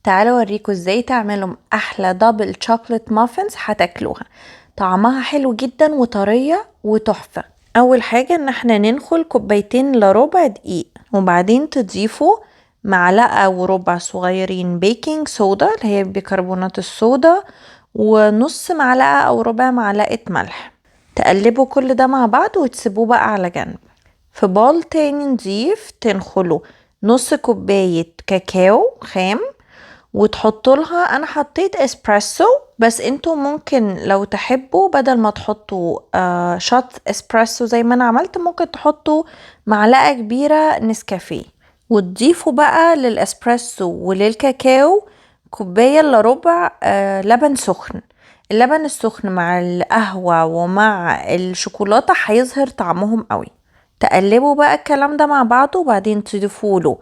تعالوا اوريكم ازاي تعملوا احلى دبل شوكليت مافنز هتاكلوها. طعمها حلو جدا وطريه وتحفه. اول حاجه ان احنا ننخل كوبايتين الا ربع دقيق، وبعدين تضيفوا معلقه وربع صغيرين بيكنج صودا اللي هي بيكربونات الصودا، ونص معلقه او ربع معلقه ملح. تقلبوا كل ده مع بعض وتسيبوه بقى على جنب. في بول تاني نضيف تنخلوا نص كوبايه كاكاو خام، وتحطوا لها، انا حطيت اسبريسو، بس انتوا ممكن لو تحبوا بدل ما تحطوا شوت اسبريسو زي ما انا عملت، ممكن تحطوا معلقه كبيره نسكافيه. وتضيفوا بقى للاسبريسو وللكاكاو كوبايه الا ربع لبن سخن. اللبن السخن مع القهوه ومع الشوكولاته هيظهر طعمهم قوي. تقلبوا بقى الكلام ده مع بعضه، وبعدين تضيفوا له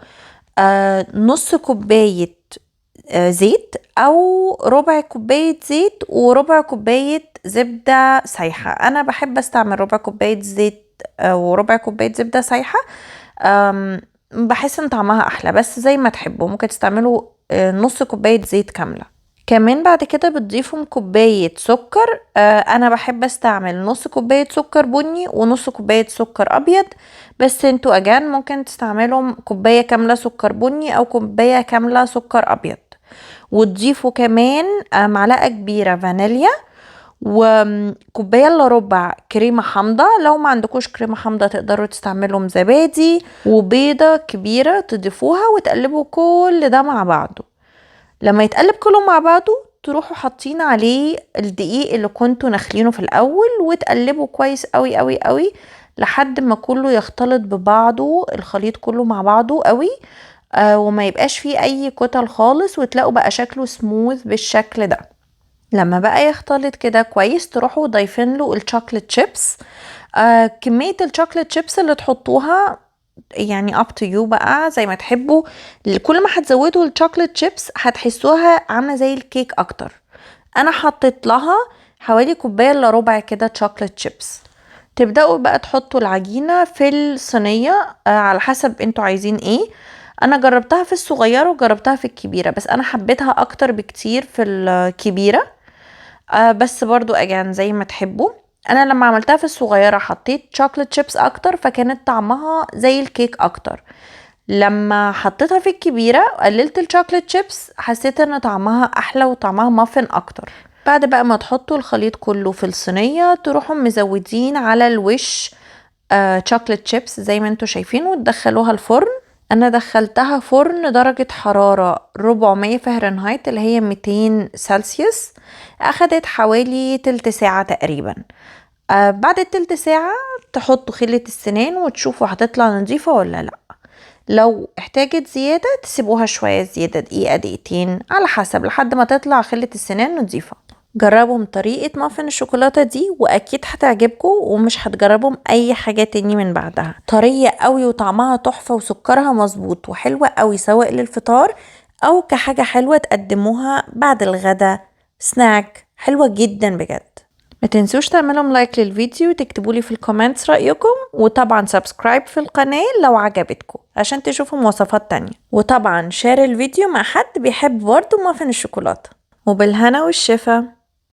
نص كوبايه زيت او ربع كوباية زيت وربع كوباية زبدة سايحة. انا بحب استعمل ربع كوباية زيت وربع كوباية زبدة سايحة، بحس ان طعمها احلى، بس زي ما تحبوا ممكن تستعملوا نص كوباية زيت كاملة. كمان بعد كده بتضيفوا كوباية سكر، انا بحب استعمل نص كوباية سكر بني ونص كوباية سكر ابيض، بس انتوا اجان ممكن تستعملوا كوباية كاملة سكر بني او كوباية كاملة سكر ابيض. وتضيفوا كمان معلقة كبيرة فانيليا، وكوباية الا ربع كريمة حامضة. لو ما عندكوش كريمة حامضة تقدروا تستعملوا زبادي، وبيضة كبيرة تضيفوها، وتقلبوا كل ده مع بعضه. لما يتقلب كله مع بعضه تروحوا حاطين عليه الدقيق اللي كنتوا نخلينه في الاول، وتقلبوا كويس قوي قوي قوي لحد ما كله يختلط ببعضه، الخليط كله مع بعضه قوي، وما يبقاش فيه اي كتل خالص، وتلاقوا بقى شكله سموث بالشكل ده. لما بقى يختلط كده كويس تروحوا ضايفين له الشوكليت شيبس. كمية الشوكليت شيبس اللي تحطوها يعني up to you بقى زي ما تحبوا. كل ما هتزودوا الشوكليت شيبس هتحسوها عاملة زي الكيك اكتر. انا حطيت لها حوالي كوباية الا ربع كده شوكليت شيبس. تبدأوا بقى تحطوا العجينة في الصينية على حسب انتوا عايزين ايه. انا جربتها في الصغيرة وجربتها في الكبيرة، بس انا حبيتها اكتر بكتير في الكبيرة. بس برضو اجان زي ما تحبوا. انا لما عملتها في الصغيرة حطيت شوكليت شيبس اكتر، فكانت طعمها زي الكيك اكتر. لما حطيتها في الكبيرة قللت الشوكليت شيبس، حسيت ان طعمها احلى وطعمها مافن اكتر. بعد بقى ما تحطوا الخليط كله في الصينية تروحوا مزودين على الوش شوكليت شيبس زي ما انتوا شايفين، وتدخلوها الفرن. انا دخلتها فرن درجة حرارة 400 فهرنهايت اللي هي 200 سلسيوس. اخدت حوالي تلت ساعة تقريبا. بعد التلت ساعة تحطوا خلة السنان وتشوفوا هتطلع نظيفة ولا لا. لو احتاجت زيادة تسيبوها شوية زيادة، دقيقة دقيقتين على حسب، لحد ما تطلع خلة السنان نظيفة. جربوا طريقة مافن الشوكولاتة دي واكيد هتعجبكم، ومش هتجربوا اي حاجة تاني من بعدها. طرية قوي وطعمها تحفة وسكرها مظبوط وحلوة قوي، سواء للفطار او كحاجة حلوة تقدموها بعد الغدا، سناك حلوة جدا بجد. ما تنسوش تعملوا لايك للفيديو وتكتبوا لي في الكومنتس رأيكم، وطبعا سبسكرايب في القناة لو عجبتكم عشان تشوفوا مواصفات تانية، وطبعا شير الفيديو مع حد بيحب برضه مافن الشوكولاتة. وبالهنا والشفا.